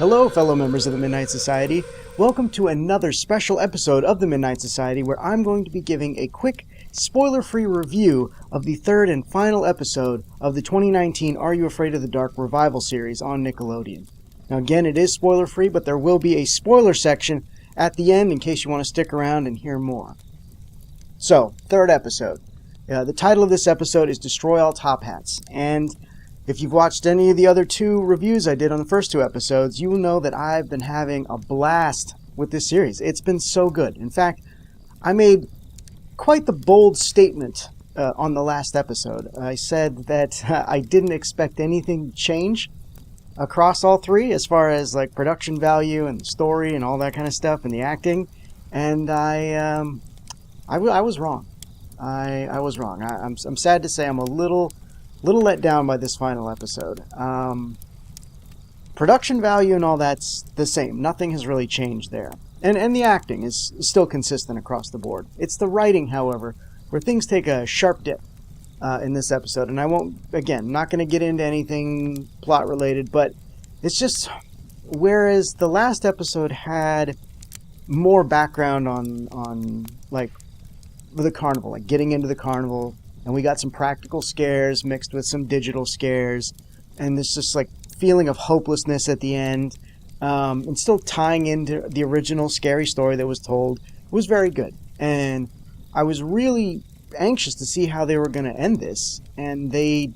Hello, fellow members of the Midnight Society. Welcome to another special episode of the Midnight Society where I'm going to be giving a quick, spoiler-free review of the third and final episode of the 2019 Are You Afraid of the Dark revival series on Nickelodeon. Now again, it is spoiler-free, but there will be a spoiler section at the end in case you want to stick around and hear more. So, third episode. The title of this episode is Destroy All Tophats, and if you've watched any of the other two reviews I did on the first two episodes, you will know that I've been having a blast with this series. It's been so good. In fact, I made quite the bold statement on the last episode. I said that I didn't expect anything to change across all three as far as like production value and the story and all that kind of stuff and the acting, and I was wrong. I was wrong. I'm sad to say I'm a little let down by this final episode. Production value and all that's the same. Nothing has really changed there. And the acting is still consistent across the board. It's the writing, however, where things take a sharp dip in this episode. And I won't, again, not going to get into anything plot related, but it's just, whereas the last episode had more background on like the carnival, like getting into the carnival, and we got some practical scares mixed with some digital scares, and this just like feeling of hopelessness at the end, and still tying into the original scary story that was told, was very good. And I was really anxious to see how they were going to end this, and they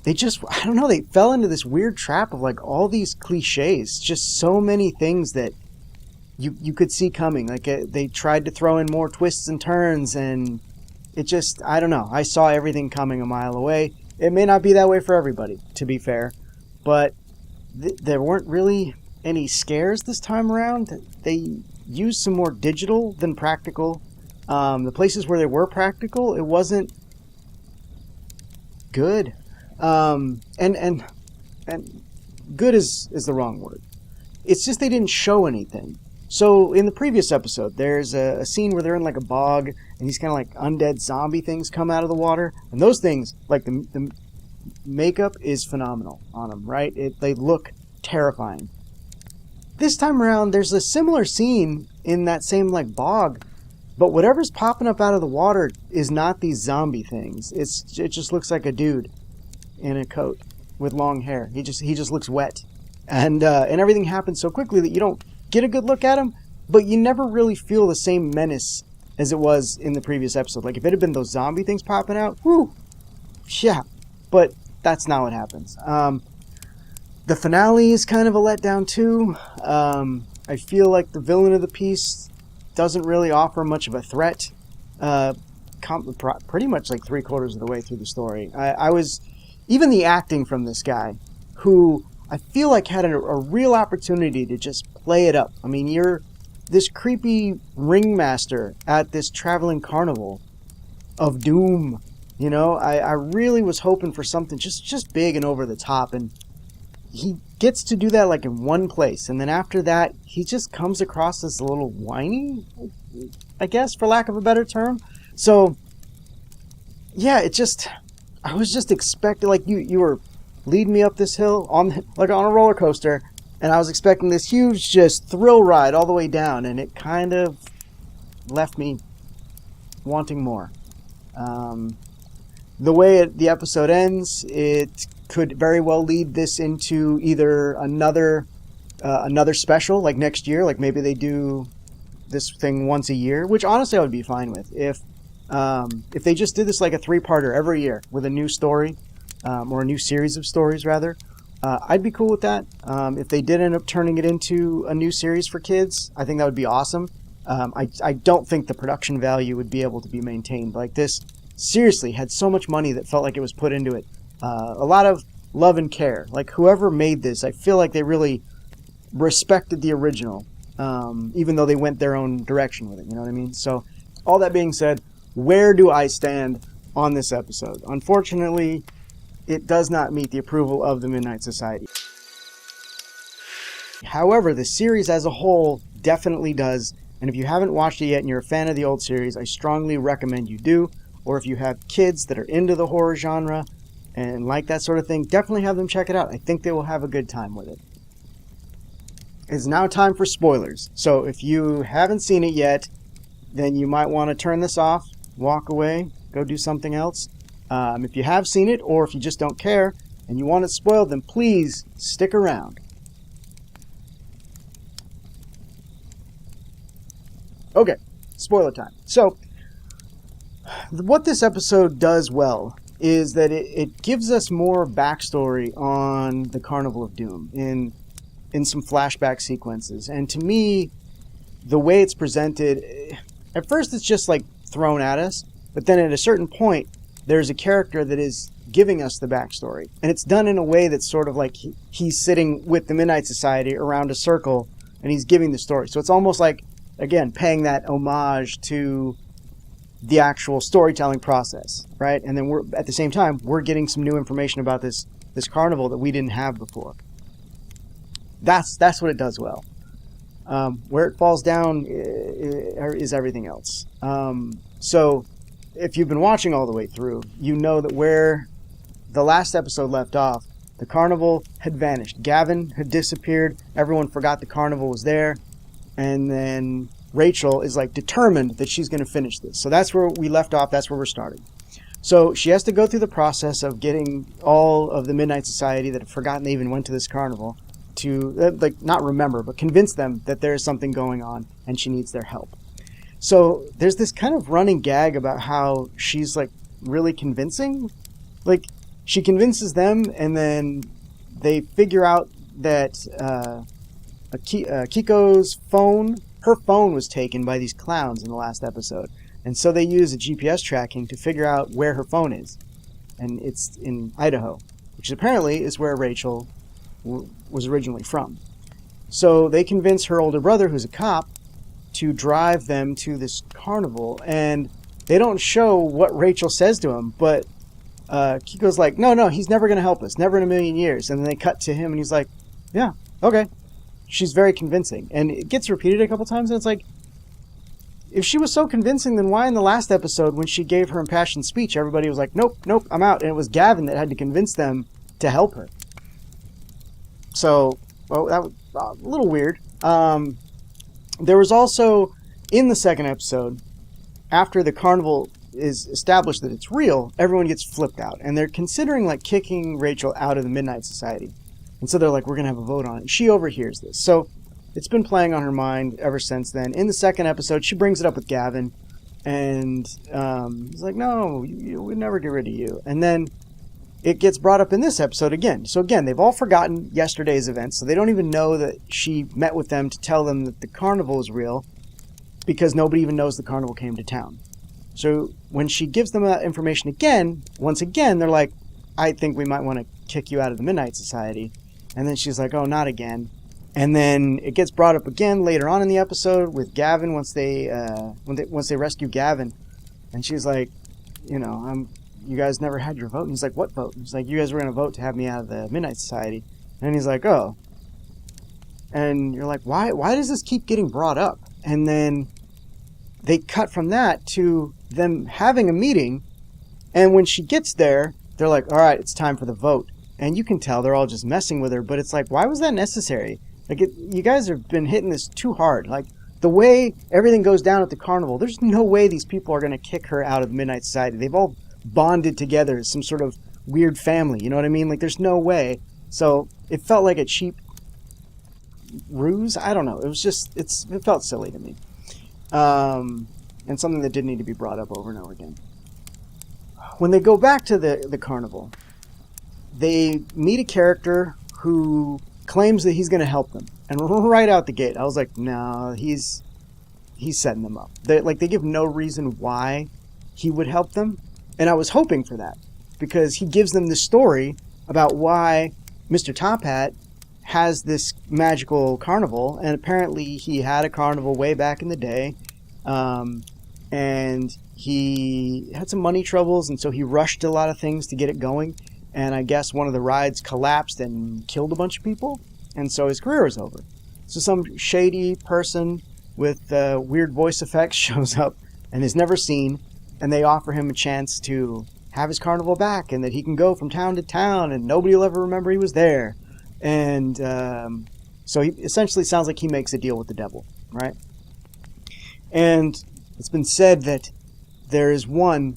just, I don't know, they fell into this weird trap of like all these cliches, just so many things that you could see coming. Like they tried to throw in more twists and turns, and it just, I don't know. I saw everything coming a mile away. It may not be that way for everybody, to be fair, but there weren't really any scares this time around. They used some more digital than practical. The places where they were practical, it wasn't good. And good is the wrong word. It's just they didn't show anything. So in the previous episode, there's a scene where they're in like a bog, and these kind of like undead zombie things come out of the water. And those things, like the makeup is phenomenal on them, right? They look terrifying. This time around, there's a similar scene in that same like bog, but whatever's popping up out of the water is not these zombie things. It just looks like a dude in a coat with long hair. He just looks wet, and everything happens so quickly that you don't get a good look at him, but you never really feel the same menace as it was in the previous episode. Like if it had been those zombie things popping out, whoo, yeah, but that's not what happens. The finale is kind of a letdown too. I feel like the villain of the piece doesn't really offer much of a threat. Pretty much like 3/4 of the way through the story. I was, even the acting from this guy, who I feel like had a real opportunity to just play it up. I mean, you're this creepy ringmaster at this traveling carnival of doom. You know, I really was hoping for something just big and over the top, and he gets to do that like in one place, and then after that, he just comes across as a little whiny, I guess, for lack of a better term. So, yeah, I was just expecting, like you were lead me up this hill on a roller coaster, and I was expecting this huge just thrill ride all the way down, and it kind of left me wanting more. The way the episode ends, it could very well lead this into either another special, like next year, like maybe they do this thing once a year, which honestly I would be fine with if they just did this like a 3-parter every year with a new story. Or a new series of stories, rather. I'd be cool with that. If they did end up turning it into a new series for kids, I think that would be awesome. I don't think the production value would be able to be maintained. Like this, seriously, had so much money that felt like it was put into it. A lot of love and care. Like whoever made this, I feel like they really respected the original, even though they went their own direction with it. You know what I mean? So, all that being said, where do I stand on this episode? Unfortunately, it does not meet the approval of the Midnight Society. However, the series as a whole definitely does, and if you haven't watched it yet and you're a fan of the old series, I strongly recommend you do. Or if you have kids that are into the horror genre and like that sort of thing, definitely have them check it out. I think they will have a good time with it. it's now time for spoilers. So if you haven't seen it yet, then you might want to turn this off, walk away, go do something else. If you have seen it, or if you just don't care and you want it spoiled, then please stick around. Okay, spoiler time. So, what this episode does well is that it gives us more backstory on the Carnival of Doom in some flashback sequences. And to me, the way it's presented, at first it's just like thrown at us, but then at a certain point, there's a character that is giving us the backstory. And it's done in a way that's sort of like he's sitting with the Midnight Society around a circle and he's giving the story. So it's almost like, again, paying that homage to the actual storytelling process, right? And then at the same time, we're getting some new information about this carnival that we didn't have before. That's what it does well. Where it falls down is everything else. So if you've been watching all the way through, you know that where the last episode left off, the carnival had vanished. Gavin had disappeared. Everyone forgot the carnival was there. And then Rachel is like determined that she's going to finish this. So that's where we left off. That's where we're starting. So she has to go through the process of getting all of the Midnight Society that have forgotten they even went to this carnival to, like, not remember, but convince them that there is something going on and she needs their help. So there's this kind of running gag about how she's like really convincing. Like, she convinces them and then they figure out that Kiko's phone, her phone was taken by these clowns in the last episode. And so they use a GPS tracking to figure out where her phone is. And it's in Idaho, which apparently is where Rachel was originally from. So they convince her older brother, who's a cop, to drive them to this carnival. And they don't show what Rachel says to him, but Kiko's like, no, he's never going to help us. Never in a million years. And then they cut to him and he's like, yeah, okay. She's very convincing. And it gets repeated a couple times, and it's like, if she was so convincing, then why in the last episode when she gave her impassioned speech, everybody was like, nope, I'm out. And it was Gavin that had to convince them to help her. So, well, that was a little weird. There was also, in the second episode, after the carnival is established that it's real, everyone gets flipped out. And they're considering like kicking Rachel out of the Midnight Society. And so they're like, we're going to have a vote on it. She overhears this. So it's been playing on her mind ever since then. In the second episode, she brings it up with Gavin. And he's like, no, we'd never get rid of you. And then it gets brought up in this episode again. So again, they've all forgotten yesterday's events. So they don't even know that she met with them to tell them that the carnival is real. Because nobody even knows the carnival came to town. So when she gives them that information again, once again, they're like, I think we might want to kick you out of the Midnight Society. And then she's like, oh, not again. And then it gets brought up again later on in the episode with Gavin once they rescue Gavin. And she's like, you guys never had your vote. And he's like, what vote? And he's like, you guys were going to vote to have me out of the Midnight Society. And he's like, oh. And you're like, why does this keep getting brought up? And then they cut from that to them having a meeting. And when she gets there, they're like, all right, it's time for the vote. And you can tell they're all just messing with her, but it's like, why was that necessary? Like, you guys have been hitting this too hard. Like, the way everything goes down at the carnival, there's no way these people are going to kick her out of the Midnight Society. They've all bonded together as some sort of weird family, you know what I mean? Like, there's no way. So, it felt like a cheap ruse. I don't know. It was just, it felt silly to me. And something that didn't need to be brought up over and over again. When they go back to the carnival, they meet a character who claims that he's going to help them. And right out the gate, I was like, no, he's setting them up. They give no reason why he would help them. And I was hoping for that. Because he gives them this story about why Mr. Tophat has this magical carnival. And apparently he had a carnival way back in the day. And he had some money troubles. And so he rushed a lot of things to get it going. And I guess one of the rides collapsed and killed a bunch of people. And so his career is over. So some shady person with weird voice effects shows up and is never seen. And they offer him a chance to have his carnival back. And that he can go from town to town and nobody will ever remember he was there. And So he essentially sounds like he makes a deal with the devil, right? And it's been said that there's one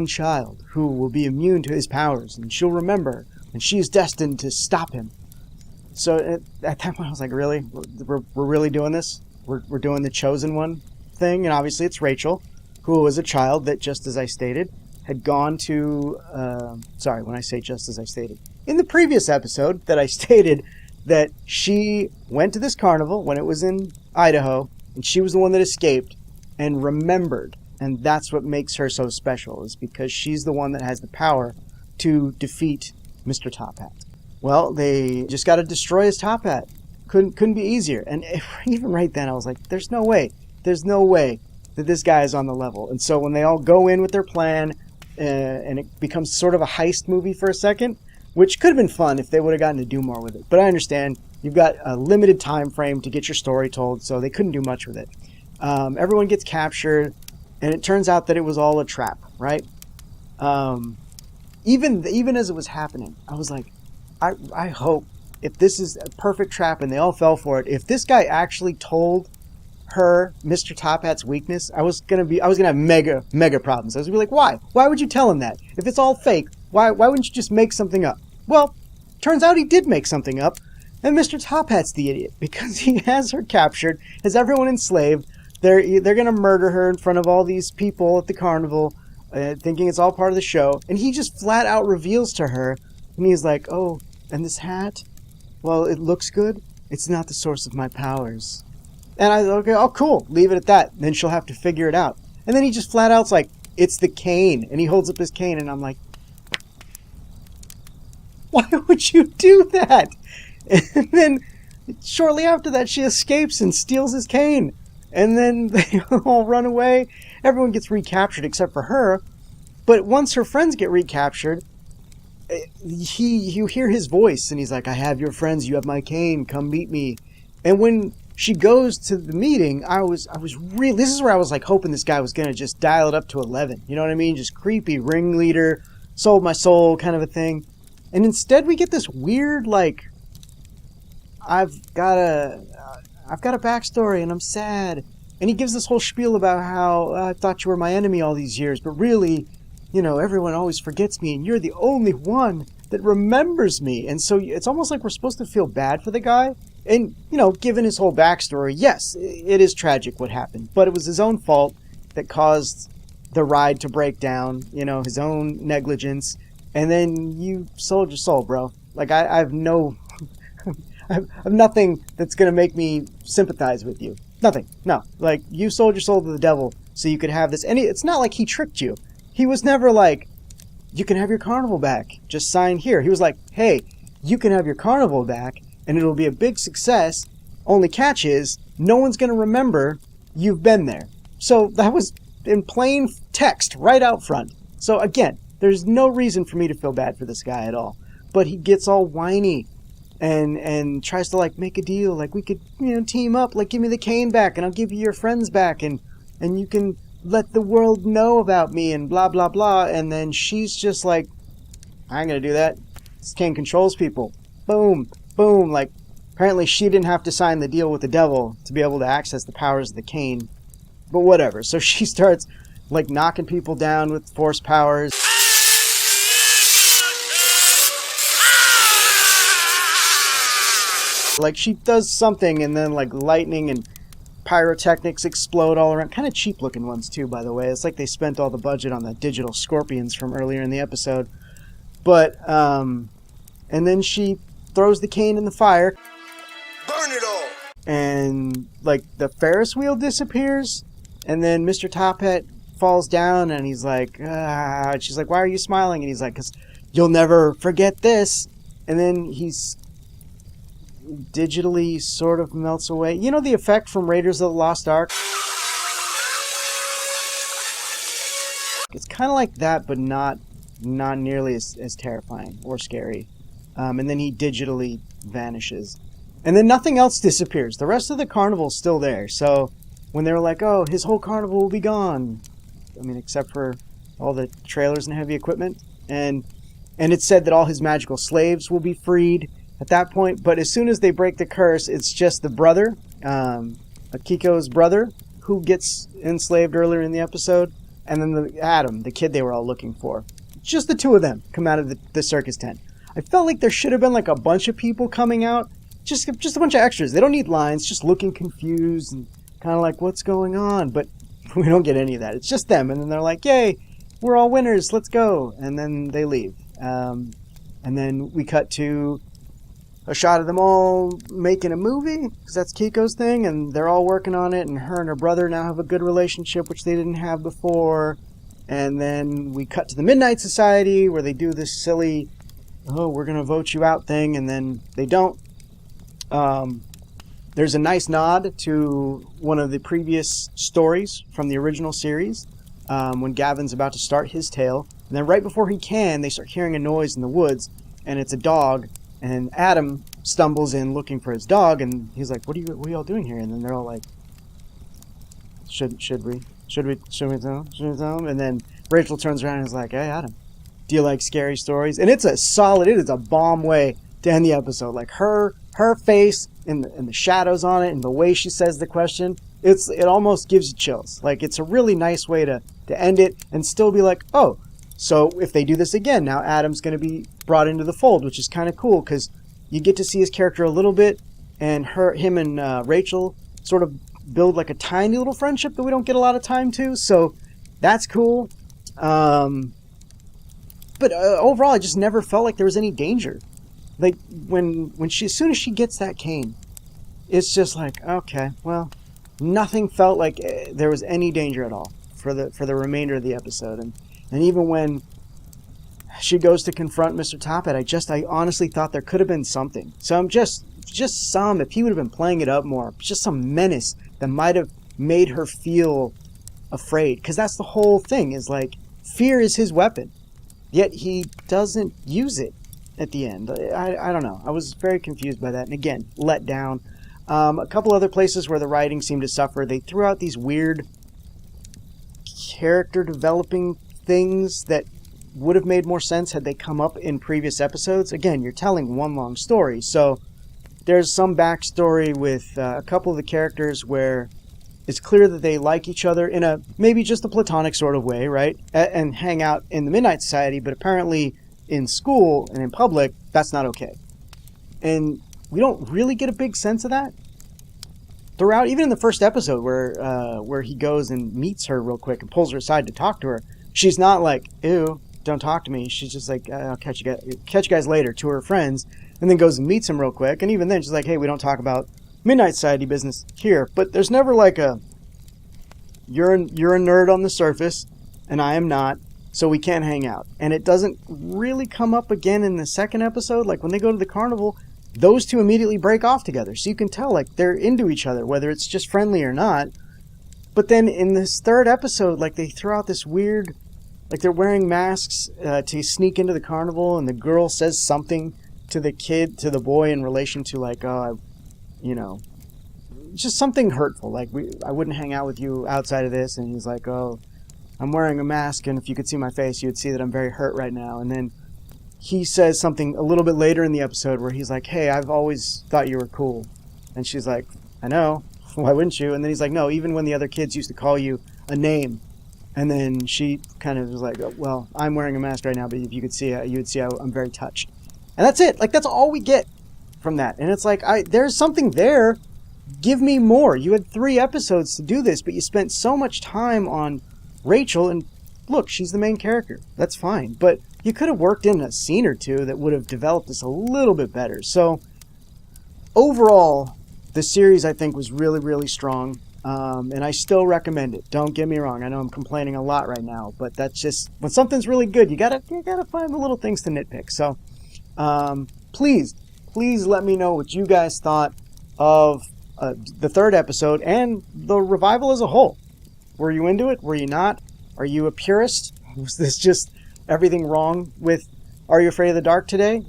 child who will be immune to his powers, and she'll remember, and she is destined to stop him. So at that point, I was like, really? We're really doing this? We're doing the chosen one thing? And obviously it's Rachel, who was a child that, just as I stated, had gone to... sorry, when I say just as I stated. In the previous episode that I stated that she went to this carnival when it was in Idaho, and she was the one that escaped and remembered. And that's what makes her so special, is because she's the one that has the power to defeat Mr. Tophat. Well, they just got to destroy his Tophat. Couldn't be easier. And even right then, I was like, there's no way that this guy is on the level. And so when they all go in with their plan, and it becomes sort of a heist movie for a second, which could have been fun if they would have gotten to do more with it. But I understand you've got a limited time frame to get your story told, so they couldn't do much with it. Everyone gets captured, and it turns out that it was all a trap, right? Even as it was happening, I was like, I hope, if this is a perfect trap and they all fell for it, if this guy actually told her Mr. Tophat's weakness, I was gonna have mega problems. I was gonna be like, why? Why would you tell him that? If it's all fake, why wouldn't you just make something up? Well, turns out he did make something up, and Mr. Tophat's the idiot, because he has her captured, has everyone enslaved. They're gonna murder her in front of all these people at the carnival, thinking it's all part of the show, and he just flat out reveals to her, and he's like, oh, and this hat? Well, it looks good. It's not the source of my powers. And I thought, okay, oh, cool, leave it at that. Then she'll have to figure it out. And then he just flat out's like, it's the cane. And he holds up his cane, and I'm like, why would you do that? And then shortly after that, she escapes and steals his cane. And then they all run away. Everyone gets recaptured except for her. But once her friends get recaptured, you hear his voice, and he's like, I have your friends, you have my cane, come meet me. And when she goes to the meeting, I was really, this is where I was like hoping this guy was going to just dial it up to 11. You know what I mean? Just creepy ringleader, sold my soul kind of a thing. And instead we get this weird, like, I've got a backstory and I'm sad. And he gives this whole spiel about how I thought you were my enemy all these years, but really, you know, everyone always forgets me and you're the only one that remembers me. And so it's almost like we're supposed to feel bad for the guy. And, you know, given his whole backstory, yes, it is tragic what happened. But it was his own fault that caused the ride to break down, you know, his own negligence. And then you sold your soul, bro. Like, I have no... I have nothing that's going to make me sympathize with you. Nothing. No. Like, you sold your soul to the devil so you could have this. And it's not like he tricked you. He was never like, you can have your carnival back. Just sign here. He was like, hey, you can have your carnival back, and it'll be a big success. Only catch is, no one's going to remember you've been there. So that was in plain text right out front. So again, there's no reason for me to feel bad for this guy at all. But he gets all whiny and tries to, like, make a deal. Like, we could, you know, team up. Like, give me the cane back, and I'll give you your friends back, and you can let the world know about me, and blah, blah, blah. And then she's just like, I ain't going to do that. This cane controls people. Boom. Boom, like, apparently she didn't have to sign the deal with the devil to be able to access the powers of the cane. But whatever. So she starts, like, knocking people down with force powers. Like, she does something, and then, like, lightning and pyrotechnics explode all around. Kind of cheap-looking ones, too, by the way. It's like they spent all the budget on the digital scorpions from earlier in the episode. But, and then she throws the cane in the fire. Burn it all! And, like, the Ferris wheel disappears. And then Mr. Tophat falls down, and he's like, ah. And she's like, why are you smiling? And he's like, because you'll never forget this. And then he's digitally sort of melts away. You know the effect from Raiders of the Lost Ark? It's kind of like that, but not nearly as terrifying or scary. And then he digitally vanishes. And then nothing else disappears. The rest of the carnival's still there. So when they were like, oh, his whole carnival will be gone. I mean, except for all the trailers and heavy equipment. And it said that all his magical slaves will be freed. at that point. But as soon as they break the curse, it's just the brother, Akiko's brother, who gets enslaved earlier in the episode, and then Adam, the kid they were all looking for. Just the two of them come out of the circus tent. I felt like there should have been like a bunch of people coming out, just a bunch of extras. They don't need lines, just looking confused and kind of like, what's going on? But we don't get any of that. It's just them, and then they're like, yay, we're all winners, let's go. And then they leave. And then we cut to a shot of them all making a movie, because that's Kiko's thing, and they're all working on it, and her and her brother now have a good relationship, which they didn't have before. And then we cut to the Midnight Society, where they do this silly, oh, we're going to vote you out thing, and then they don't. There's a nice nod to one of the previous stories from the original series, when Gavin's about to start his tale. And then right before he can, they start hearing a noise in the woods, and it's a dog. And Adam stumbles in looking for his dog, and he's like, what are you all doing here? And then they're all like, should we tell him? And then Rachel turns around and is like, hey, Adam, do you like scary stories? And it is a bomb way to end the episode. Like her face and the shadows on it and the way she says the question, it almost gives you chills. Like, it's a really nice way to end it and still be like, oh, so if they do this again, now Adam's going to be brought into the fold, which is kind of cool because you get to see his character a little bit, and him and Rachel sort of build like a tiny little friendship that we don't get a lot of time to. So that's cool. But overall, I just never felt like there was any danger. Like when she, as soon as she gets that cane, it's just like, okay, well, nothing felt like there was any danger at all for the remainder of the episode. And even when she goes to confront Mr. Tophat, I honestly thought there could have been something. Just some, if he would have been playing it up more, just some menace that might have made her feel afraid. Because that's the whole thing, is like, fear is his weapon. Yet he doesn't use it at the end. I don't know. I was very confused by that. And again, let down. A couple other places where the writing seemed to suffer, they threw out these weird character developing things that would have made more sense had they come up in previous episodes. Again, you're telling one long story, so there's some backstory with a couple of the characters where it's clear that they like each other in a maybe just a platonic sort of way, right? And hang out in the Midnight Society, but apparently in school and in public, that's not okay. And we don't really get a big sense of that throughout, even in the first episode where he goes and meets her real quick and pulls her aside to talk to her. She's not like, ew, don't talk to me. She's just like, I'll catch you guys later, to her friends, and then goes and meets him real quick. And even then, she's like, hey, we don't talk about Midnight Society business here. But there's never like you're a nerd on the surface, and I am not, so we can't hang out. And it doesn't really come up again in the second episode. Like when they go to the carnival, those two immediately break off together. So you can tell like they're into each other, whether it's just friendly or not. But then in this third episode, like they throw out this weird, like they're wearing masks to sneak into the carnival, and the girl says something to the boy in relation to like, just something hurtful. Like I wouldn't hang out with you outside of this. And he's like, oh, I'm wearing a mask, and if you could see my face, you'd see that I'm very hurt right now. And then he says something a little bit later in the episode where he's like, hey, I've always thought you were cool. And she's like, I know. Why wouldn't you? And then he's like, no, even when the other kids used to call you a name. And then she kind of was like, well, I'm wearing a mask right now, but if you could see it, you would see how I'm very touched. And that's it. Like, that's all we get from that. And it's like, there's something there. Give me more. You had 3 episodes to do this, but you spent so much time on Rachel, and look, she's the main character. That's fine. But you could have worked in a scene or two that would have developed this a little bit better. So, overall, the series, I think, was really, really strong. And I still recommend it. Don't get me wrong. I know I'm complaining a lot right now, but that's just, when something's really good, you gotta find the little things to nitpick. So, please let me know what you guys thought of the third episode and the revival as a whole. Were you into it? Were you not? Are you a purist? Was this just everything wrong with Are You Afraid of the Dark today?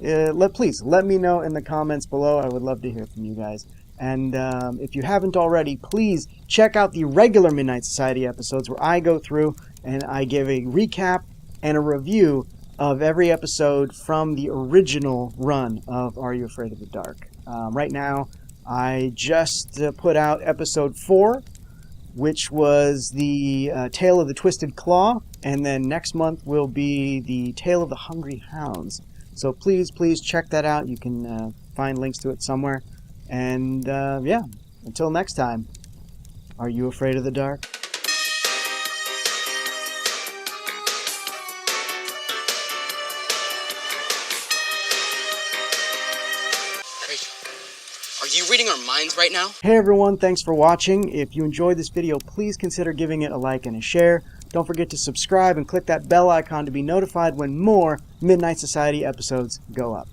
Please let me know in the comments below. I would love to hear from you guys. And if you haven't already, please check out the regular Midnight Society episodes where I go through and I give a recap and a review of every episode from the original run of Are You Afraid of the Dark. Right now, I just put out episode 4, which was the Tale of the Twisted Claw, and then next month will be the Tale of the Hungry Hounds. So please check that out. You can find links to it somewhere. And yeah, until next time, are you afraid of the dark? Are you reading our minds right now? Hey everyone, thanks for watching. If you enjoyed this video, please consider giving it a like and a share. Don't forget to subscribe and click that bell icon to be notified when more Midnight Society episodes go up.